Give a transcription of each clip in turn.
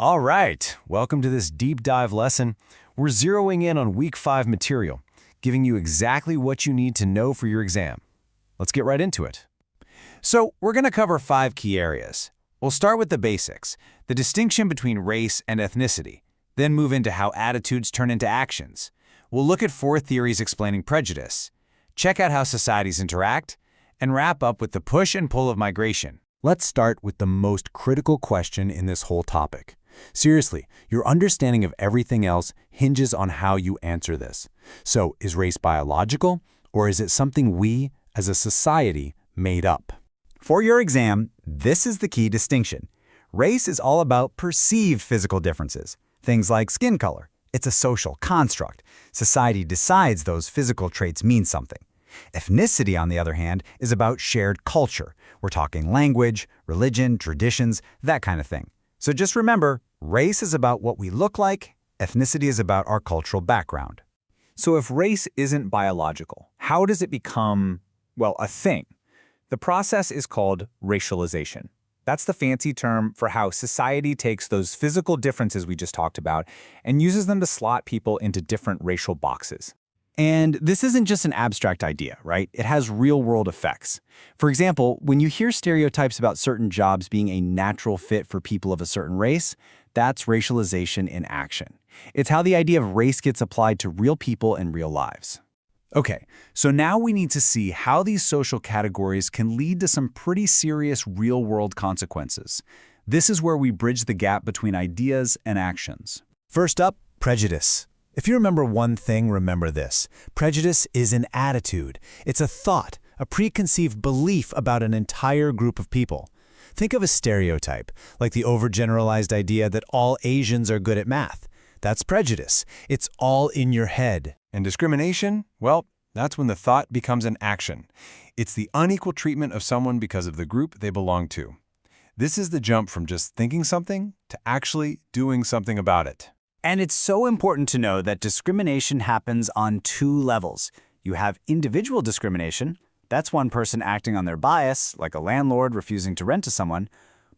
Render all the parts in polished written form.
All right, welcome to this deep dive lesson. We're zeroing in on week 5 material, giving you exactly what you need to know for your exam. Let's get right into it. So we're going to cover 5 key areas. We'll start with the basics, the distinction between race and ethnicity, then move into how attitudes turn into actions. We'll look at 4 theories explaining prejudice, check out how societies interact, and wrap up with the push and pull of migration. Let's start with the most critical question in this whole topic. Seriously, your understanding of everything else hinges on how you answer this. So, is race biological, or is it something we, as a society, made up? For your exam, this is the key distinction. Race is all about perceived physical differences, things like skin color. It's a social construct. Society decides those physical traits mean something. Ethnicity, on the other hand, is about shared culture. We're talking language, religion, traditions, that kind of thing. So just remember, race is about what we look like, ethnicity is about our cultural background. So if race isn't biological, how does it become, well, a thing? The process is called racialization. That's the fancy term for how society takes those physical differences we just talked about and uses them to slot people into different racial boxes. And this isn't just an abstract idea, right? It has real-world effects. For example, when you hear stereotypes about certain jobs being a natural fit for people of a certain race, that's racialization in action. It's how the idea of race gets applied to real people and real lives. Okay, so now we need to see how these social categories can lead to some pretty serious real-world consequences. This is where we bridge the gap between ideas and actions. First up, prejudice. If you remember one thing, remember this. Prejudice is an attitude. It's a thought, a preconceived belief about an entire group of people. Think of a stereotype, like the overgeneralized idea that all Asians are good at math. That's prejudice. It's all in your head. And discrimination? Well, that's when the thought becomes an action. It's the unequal treatment of someone because of the group they belong to. This is the jump from just thinking something to actually doing something about it. And it's so important to know that discrimination happens on 2 levels. You have individual discrimination. That's one person acting on their bias, like a landlord refusing to rent to someone.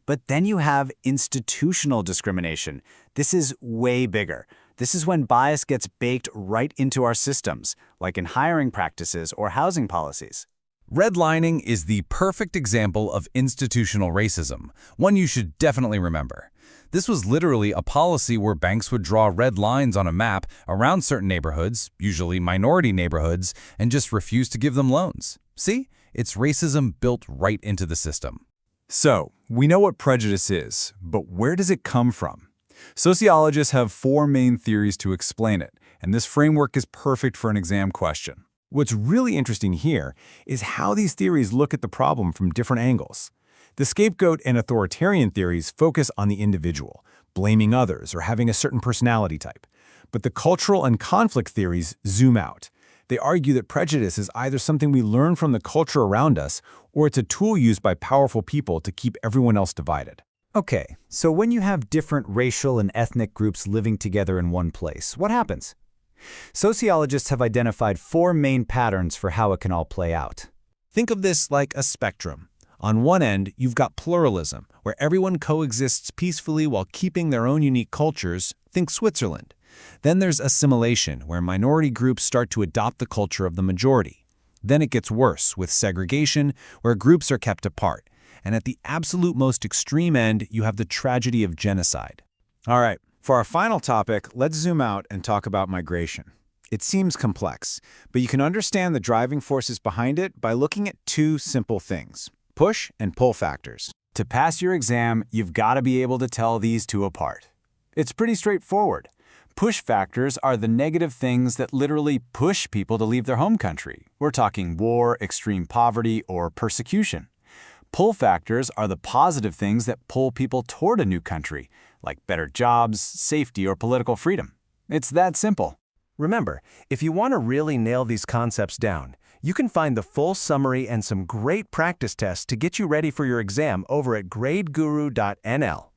But then you have institutional discrimination. This is way bigger. This is when bias gets baked right into our systems, like in hiring practices or housing policies. Redlining is the perfect example of institutional racism, one you should definitely remember. This was literally a policy where banks would draw red lines on a map around certain neighborhoods, usually minority neighborhoods, and just refuse to give them loans. See? It's racism built right into the system. So, we know what prejudice is, but where does it come from? Sociologists have 4 main theories to explain it, and this framework is perfect for an exam question. What's really interesting here is how these theories look at the problem from different angles. The scapegoat and authoritarian theories focus on the individual, blaming others or having a certain personality type. But the cultural and conflict theories zoom out. They argue that prejudice is either something we learn from the culture around us, or it's a tool used by powerful people to keep everyone else divided. Okay, so when you have different racial and ethnic groups living together in one place, what happens? Sociologists have identified 4 main patterns for how it can all play out. Think of this like a spectrum. On one end, you've got pluralism, where everyone coexists peacefully while keeping their own unique cultures. Think Switzerland. Then there's assimilation, where minority groups start to adopt the culture of the majority. Then it gets worse, with segregation, where groups are kept apart. And at the absolute most extreme end, you have the tragedy of genocide. All right, for our final topic, let's zoom out and talk about migration. It seems complex, but you can understand the driving forces behind it by looking at 2 simple things: push and pull factors. To pass your exam, you've got to be able to tell these 2 apart. It's pretty straightforward. Push factors are the negative things that literally push people to leave their home country. We're talking war, extreme poverty, or persecution. Pull factors are the positive things that pull people toward a new country, like better jobs, safety, or political freedom. It's that simple. Remember, if you want to really nail these concepts down, you can find the full summary and some great practice tests to get you ready for your exam over at gradeguru.nl.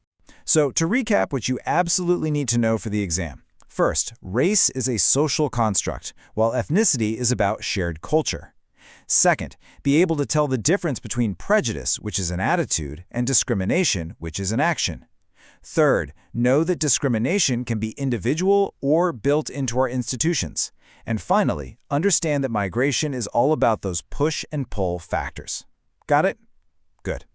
So to recap what you absolutely need to know for the exam. First, race is a social construct, while ethnicity is about shared culture. Second, be able to tell the difference between prejudice, which is an attitude, and discrimination, which is an action. Third, know that discrimination can be individual or built into our institutions. And finally, understand that migration is all about those push and pull factors. Got it? Good.